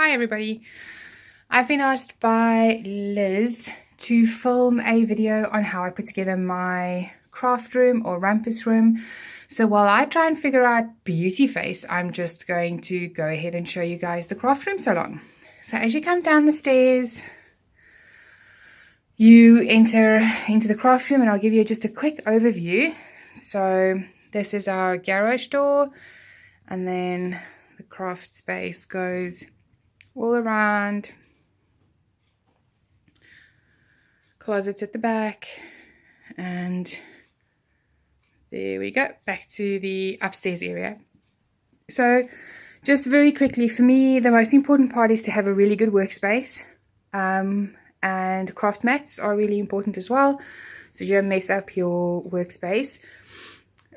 Hi everybody. I've been asked by Liz to film a video on how I put together my craft room or Rumpus room. So while I try and figure out beauty face, I'm just going to go ahead and show you guys the craft room salon. So as you come down the stairs, you enter into the craft room and I'll give you just a quick overview. So this is our garage door, and then the craft space goes all around, closets at the back, and there we go, back to the upstairs area. So just very quickly, for me the most important part is to have a really good workspace, and craft mats are really important as well, so you don't mess up your workspace.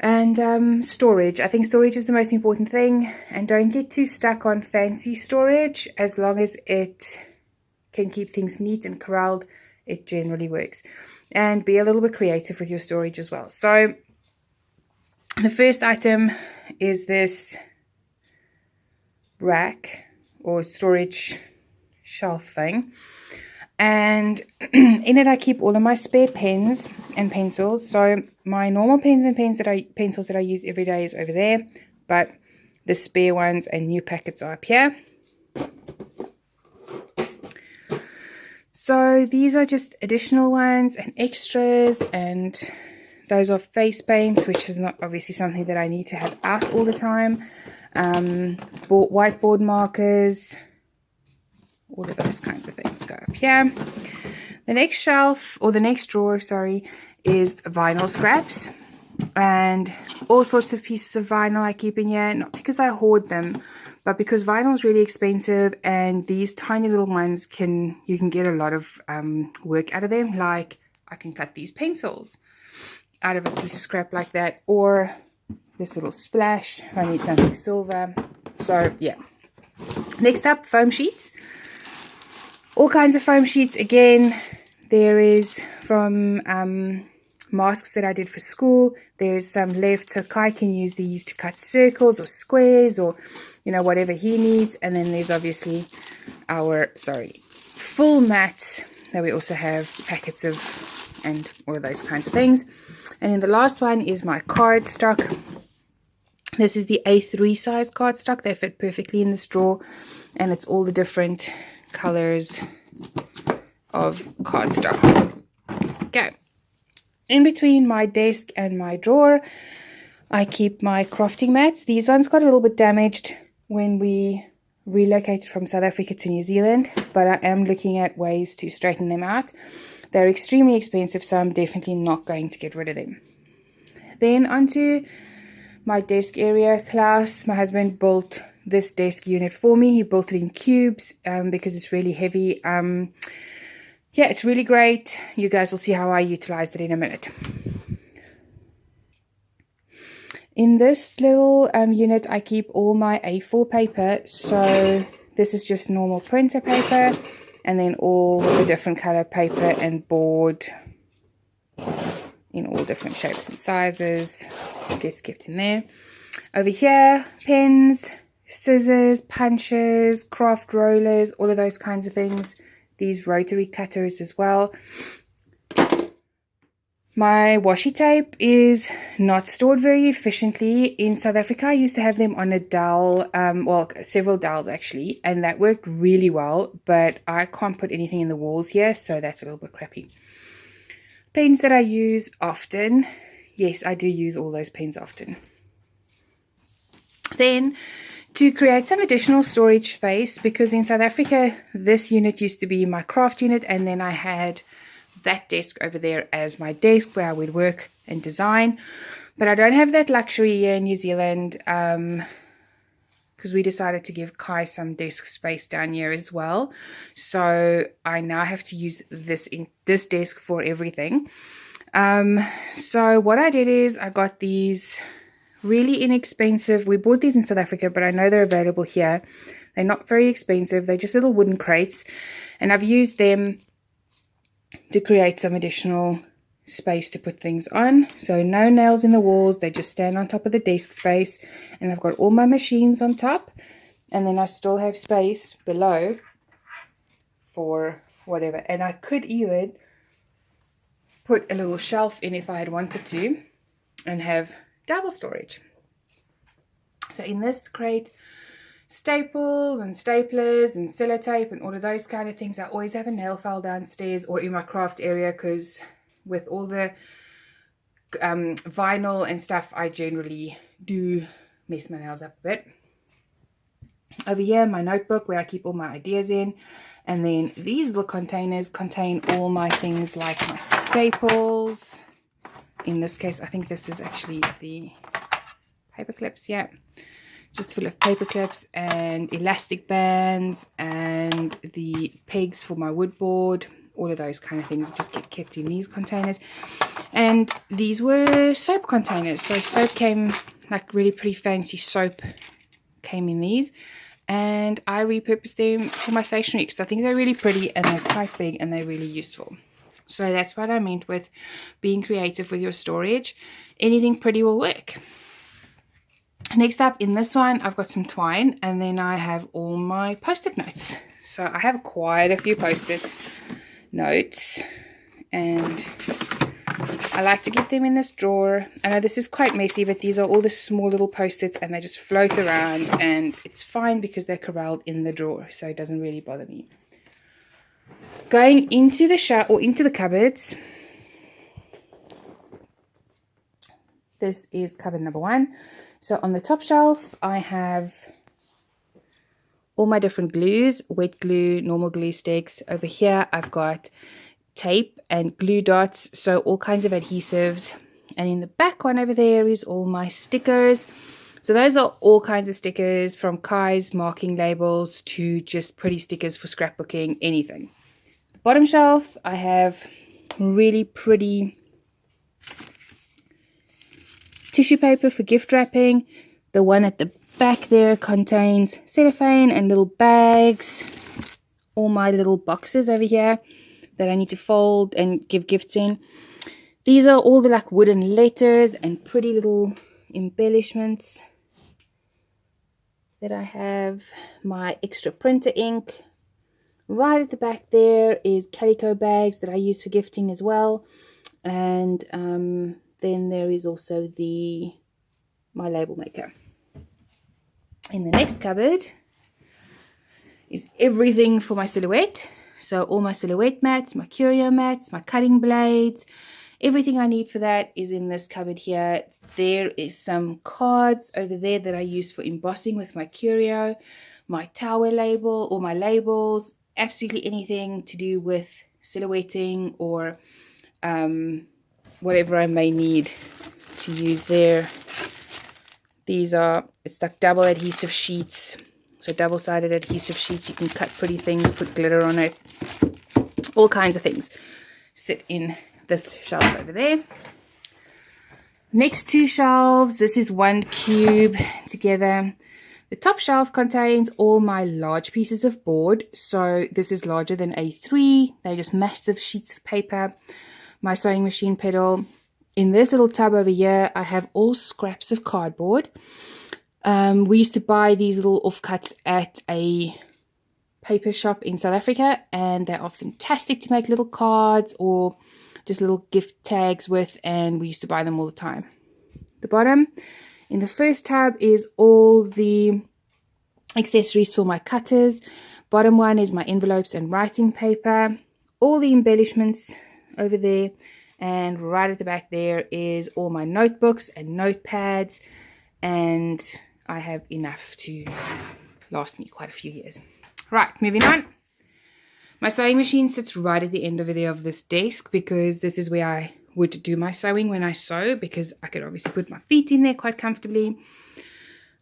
And storage. I think storage is the most important thing, and don't get too stuck on fancy storage. As long as it can keep things neat and corralled, it generally works. And be a little bit creative with your storage as well. So the first item is this rack or storage shelf thing, and in it I keep all of my spare pens and pencils. So my normal pens and pencils that I use every day is over there, but the spare ones and new packets are up here. So these are just additional ones and extras, and those are face paints, which is not obviously something that I need to have out all the time. Whiteboard markers, all of those kinds of things go up here. The next shelf, or the next drawer, sorry, is vinyl scraps, and all sorts of pieces of vinyl I keep in here, not because I hoard them, but because vinyl is really expensive, and these tiny little ones you can get a lot of work out of them. Like I can cut these pencils out of a piece of scrap like that, or this little splash if I need something silver. So yeah. Next up, foam sheets. All kinds of foam sheets. Again, there is from masks that I did for school. There's some left, so Kai can use these to cut circles or squares, or whatever he needs. And then there's obviously our full mats that we also have packets of, and all of those kinds of things. And then the last one is my card stock. This is the A3 size card stock. They fit perfectly in this drawer, and it's all the different colors of cardstock. Okay, in between my desk and my drawer I keep my crafting mats. These ones got a little bit damaged when we relocated from South Africa to New Zealand, but I am looking at ways to straighten them out. They're extremely expensive, so I'm definitely not going to get rid of them. Then onto my desk area. Klaus, my husband, built this desk unit for me. He built it in cubes because it's really heavy. Yeah, it's really great. You guys will see how I utilized it in a minute. In this little unit I keep all my A4 paper. So this is just normal printer paper, and then all the different color paper and board in all different shapes and sizes gets kept in there. Over here, pens, scissors, punches, craft rollers, all of those kinds of things. These rotary cutters as well. My washi tape is not stored very efficiently. In South Africa I used to have them on a dowel, several dowels actually, and that worked really well, but I can't put anything in the walls here, so that's a little bit crappy. Pens that I use often. Yes, I do use all those pens often. Then, to create some additional storage space, because in South Africa this unit used to be my craft unit, and then I had that desk over there as my desk where I would work and design. But I don't have that luxury here in New Zealand, because we decided to give Kai some desk space down here as well. So I now have to use this desk for everything. So what I did is I got these really inexpensive. We bought these in South Africa, but I know they're available here. They're not very expensive. They're just little wooden crates, and I've used them to create some additional space to put things on. So no nails in the walls, they just stand on top of the desk space, and I've got all my machines on top, and then I still have space below for whatever. And I could even put a little shelf in if I had wanted to and have double storage. So in this crate, staples and staplers and sellotape and all of those kind of things. I always have a nail file downstairs or in my craft area, because with all the vinyl and stuff, I generally do mess my nails up a bit. Over here, my notebook where I keep all my ideas in. And then these little containers contain all my things like my staples. In this case, I think this is actually the paper clips, yeah. Just full of paper clips and elastic bands and the pegs for my wood board. All of those kind of things just get kept in these containers. And these were soap containers. So soap came, like really pretty fancy soap came in these. And I repurposed them for my stationery because I think they're really pretty and they're quite big and they're really useful. So that's what I meant with being creative with your storage. Anything pretty will work. Next up in this one, I've got some twine, and then I have all my post-it notes. So I have quite a few post-it notes, and I like to keep them in this drawer. I know this is quite messy, but these are all the small little post-its and they just float around, and it's fine because they're corralled in the drawer, so it doesn't really bother me. Going into the into the cupboards, this is cupboard number 1. So on the top shelf, I have all my different glues, wet glue, normal glue sticks. Over here, I've got tape and glue dots, so all kinds of adhesives. And in the back one over there is all my stickers. So those are all kinds of stickers, from Kai's marking labels to just pretty stickers for scrapbooking, anything. The bottom shelf, I have really pretty tissue paper for gift wrapping. The one at the back there contains cellophane and little bags. All my little boxes over here that I need to fold and give gifts in. These are all the like wooden letters and pretty little embellishments that I have. My extra printer ink. Right at the back there is calico bags that I use for gifting as well. And then there is also my label maker. In the next cupboard is everything for my silhouette. So all my silhouette mats, my curio mats, my cutting blades, everything I need for that is in this cupboard here. There is some cards over there that I use for embossing with my curio, my tower label or my labels, absolutely anything to do with silhouetting or whatever I may need to use there. These are, it's like double adhesive sheets. So double-sided adhesive sheets. You can cut pretty things, put glitter on it. All kinds of things sit in this shelf over there. Next 2 shelves, this is one cube together. The top shelf contains all my large pieces of board. So this is larger than A3. They're just massive sheets of paper. My sewing machine pedal. In this little tub over here, I have all scraps of cardboard. We used to buy these little offcuts at a paper shop in South Africa, and they are fantastic to make little cards or just little gift tags with, and we used to buy them all the time. The bottom, in the first tab, is all the accessories for my cutters. Bottom one is my envelopes and writing paper. All the embellishments over there. And right at the back there is all my notebooks and notepads. And I have enough to last me quite a few years. Right, moving on. My sewing machine sits right at the end over there of this desk, because this is where I would do my sewing when I sew, because I could obviously put my feet in there quite comfortably.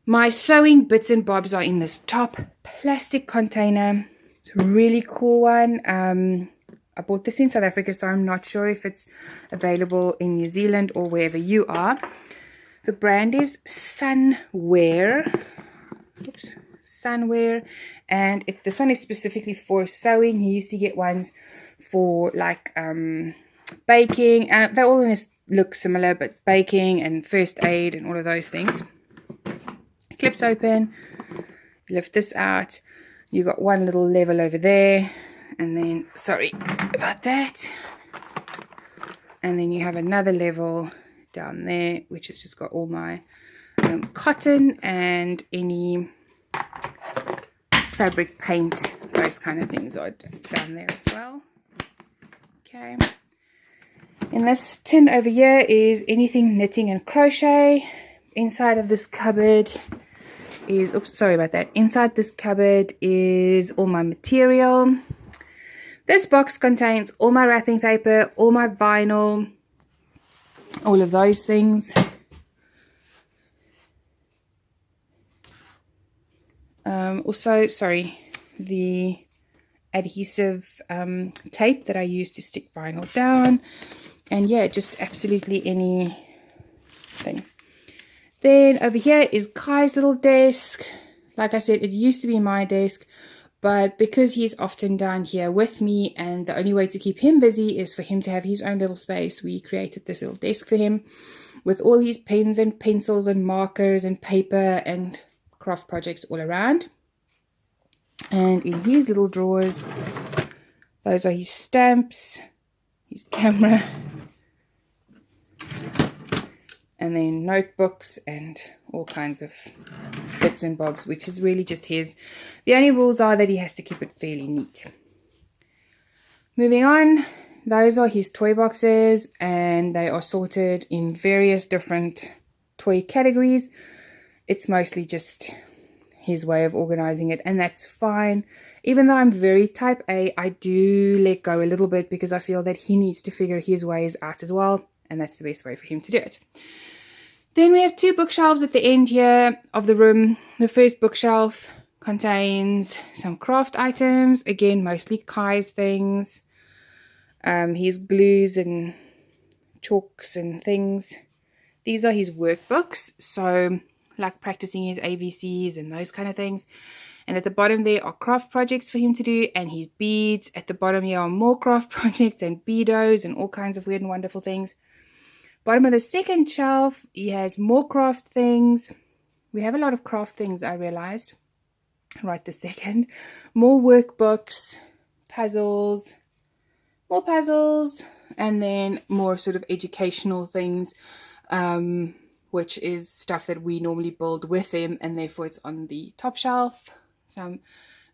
My sewing bits and bobs are in this top plastic container. It's a really cool one. I bought this in South Africa, so I'm not sure if it's available in New Zealand or wherever you are. The brand is Sunwear. Oops, Sunwear. And this one is specifically for sewing. You used to get ones for like baking. They all look similar, but baking and first aid and all of those things. Clips open. lift this out, you got one little level over there, and then, sorry about that, and then you have another level down there, which has just got all my cotton and any fabric paint, those kind of things are down there as well. Okay, in this tin over here is anything knitting and crochet. Inside of this cupboard is, oops, sorry about that, inside this cupboard is all my material. This box contains all my wrapping paper, all my vinyl, all of those things. Also, sorry, the adhesive tape that I use to stick vinyl down, and yeah, just absolutely anything. Then over here is Kai's little desk. Like I said, it used to be my desk, but because he's often down here with me and the only way to keep him busy is for him to have his own little space, we created this little desk for him with all his pens and pencils and markers and paper and craft projects all around. And in his little drawers, those are his stamps, his camera, and then notebooks and all kinds of bits and bobs, which is really just his. The only rules are that he has to keep it fairly neat. Moving on, those are his toy boxes, and they are sorted in various different toy categories. It's mostly just his way of organizing it, and that's fine. Even though I'm very type A, I do let go a little bit because I feel that he needs to figure his ways out as well, and that's the best way for him to do it. Then we have two bookshelves at the end here of the room. The first bookshelf contains some craft items, again mostly Kai's things, his glues and chalks and things. These are his workbooks, so like practicing his ABCs and those kind of things. And at the bottom there are craft projects for him to do, and his beads. At the bottom here are more craft projects and beados and all kinds of weird and wonderful things. Bottom of the second shelf, he has more craft things. We have a lot of craft things, I realized right this second. More workbooks, puzzles, more puzzles, and then more sort of educational things, which is stuff that we normally build with him, and therefore it's on the top shelf. Some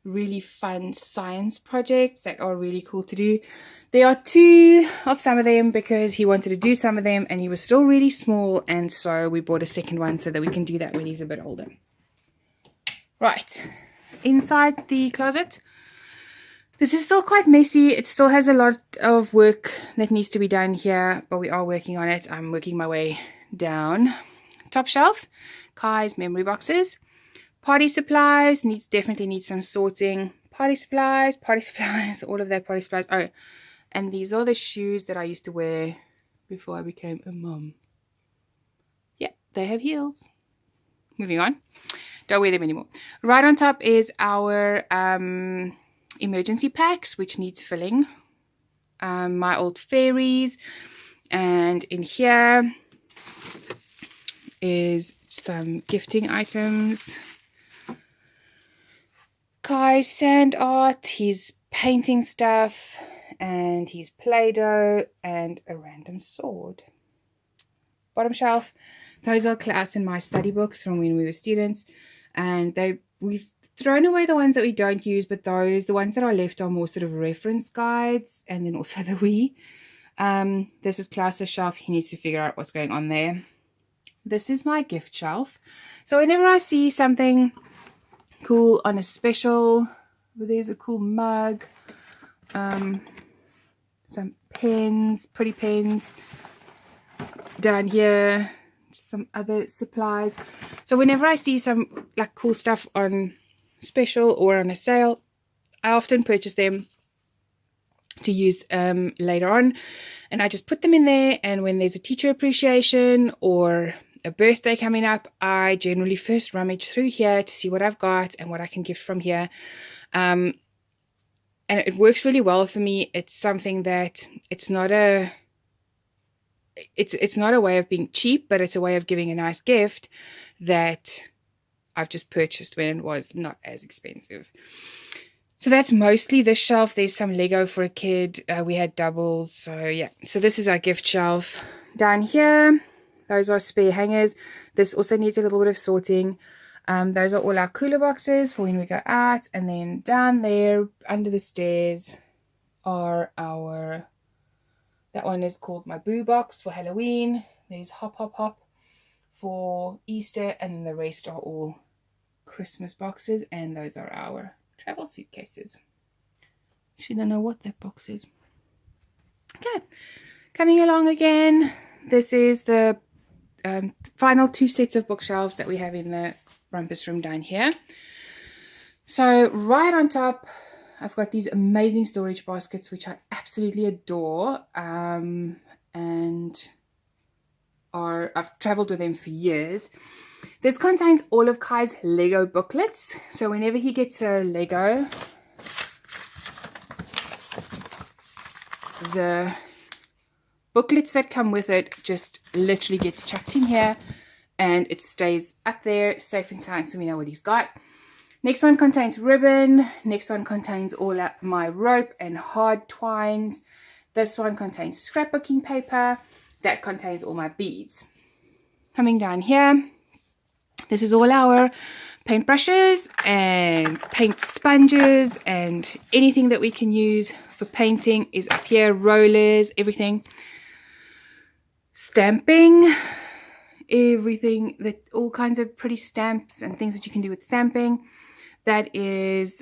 really fun science projects that are really cool to do. There are two of some of them because he wanted to do some of them and he was still really small, and so we bought a second one so that we can do that when he's a bit older. Right, inside the closet, this is still quite messy. It still has a lot of work that needs to be done here, but we are working on it. I'm working my way down. Top shelf, Kai's memory boxes. Party supplies, definitely needs some sorting. Party supplies, all of that party supplies. Oh, and these are the shoes that I used to wear before I became a mom. Yeah, they have heels. Moving on. Don't wear them anymore. Right on top is our emergency packs, which needs filling. My old fairies. And in here is some gifting items. Kai's sand art, his painting stuff, and his Play-Doh, and a random sword. Bottom shelf, those are class and my study books from when we were students, and we've thrown away the ones that we don't use, but the ones that are left are more sort of reference guides, and then also the Wii. This is Klaus's shelf. He needs to figure out what's going on there. This is my gift shelf. So whenever I see something cool on a special, there's a cool mug, some pens, pretty pens down here, some other supplies. So whenever I see some like cool stuff on special or on a sale, I often purchase them to use later on, and I just put them in there. And when there's a teacher appreciation or a birthday coming up, I generally first rummage through here to see what I've got and what I can gift from here. And it works really well for me. It's something that it's not a way of being cheap, but it's a way of giving a nice gift that I've just purchased when it was not as expensive. So that's mostly this shelf. There's some Lego for a kid. We had doubles. So yeah. So this is our gift shelf. Down here, those are spare hangers. This also needs a little bit of sorting. Those are all our cooler boxes for when we go out. And then down there, under the stairs, are our... That one is called my Boo Box for Halloween. There's Hop Hop Hop for Easter. And then the rest are all Christmas boxes. And those are our travel suitcases. Actually don't know what that box is. Okay, coming along again. This is the final 2 sets of bookshelves that we have in the Rumpus room down here. So right on top, I've got these amazing storage baskets which I absolutely adore, and I've traveled with them for years. This contains all of Kai's Lego booklets. So whenever he gets a Lego, the booklets that come with it just literally gets chucked in here and it stays up there safe and sound, so we know what he's got. Next one contains ribbon. Next one contains all of my rope and hard twines. This one contains scrapbooking paper. That contains all my beads. Coming down here, this is all our paintbrushes and paint sponges and anything that we can use for painting is up here. Rollers, everything. Stamping, everything, that all kinds of pretty stamps and things that you can do with stamping. That is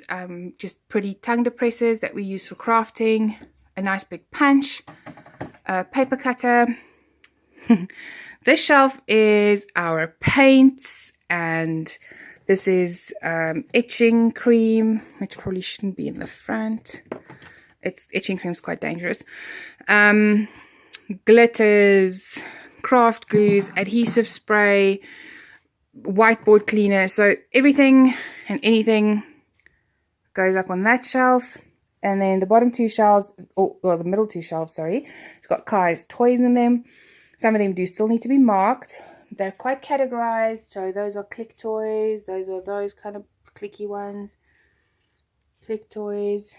just pretty tongue depressors that we use for crafting. A nice big punch, a paper cutter. This shelf is our paints, and this is etching cream, which probably shouldn't be in the front. Etching cream is quite dangerous. Glitters, craft glues, adhesive spray, whiteboard cleaner. So everything and anything goes up on that shelf. And then the bottom 2 shelves, or the middle 2 shelves, sorry, it's got Kai's toys in them. Some of them do still need to be marked. They're quite categorized. So those are click toys. Those are those kind of clicky ones. Click toys,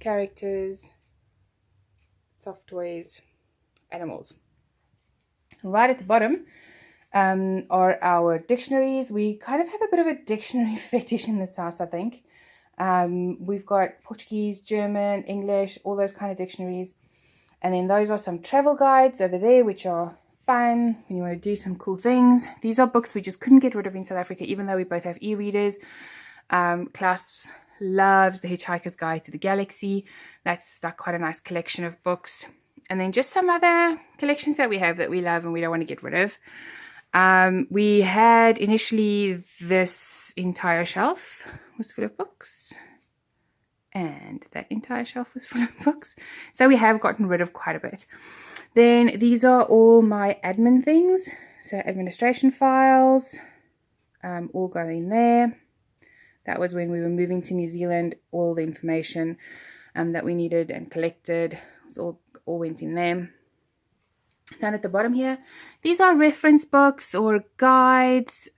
characters, soft toys, animals. Right at the bottom are our dictionaries. We kind of have a bit of a dictionary fetish in this house, I think. We've got Portuguese, German, English, all those kind of dictionaries. And then those are some travel guides over there, which are fun when you want to do some cool things. These are books we just couldn't get rid of in South Africa, even though we both have e-readers. Klaus loves The Hitchhiker's Guide to the Galaxy. That's like quite a nice collection of books. And then just some other collections that we have that we love and we don't want to get rid of. We had initially this entire shelf was full of books. And that entire shelf was full of books. So we have gotten rid of quite a bit. Then these are all my admin things. So administration files, all go in there. That was when we were moving to New Zealand. All the information that we needed and collected was all went in there. Down at the bottom here, these are reference books or guides,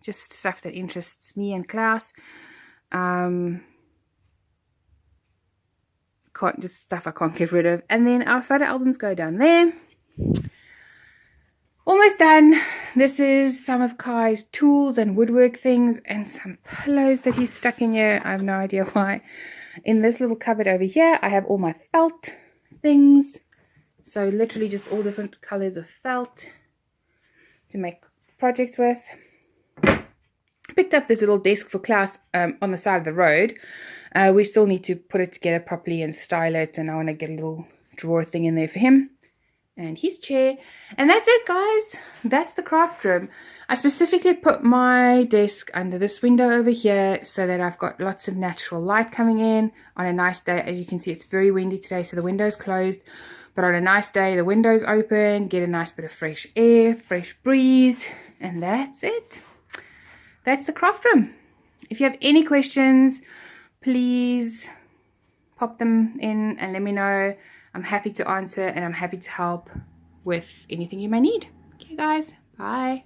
just stuff that interests me and Klaus. Just stuff I can't get rid of. And then our photo albums go down there. Almost done. This is some of Kai's tools and woodwork things and some pillows that he's stuck in here. I have no idea why. In this little cupboard over here, I have all my felt things. So literally just all different colors of felt to make projects with. Picked up this little desk for Klaus on the side of the road. We still need to put it together properly and style it, and I want to get a little drawer thing in there for him and his chair. And that's it, guys. That's the craft room. I specifically put my desk under this window over here so that I've got lots of natural light coming in on a nice day. As you can see, it's very windy today, so the window's closed. But on a nice day, the window's open, get a nice bit of fresh air, fresh breeze, and that's it. That's the craft room. If you have any questions, please pop them in and let me know. I'm happy to answer and I'm happy to help with anything you may need. Okay, guys. Bye.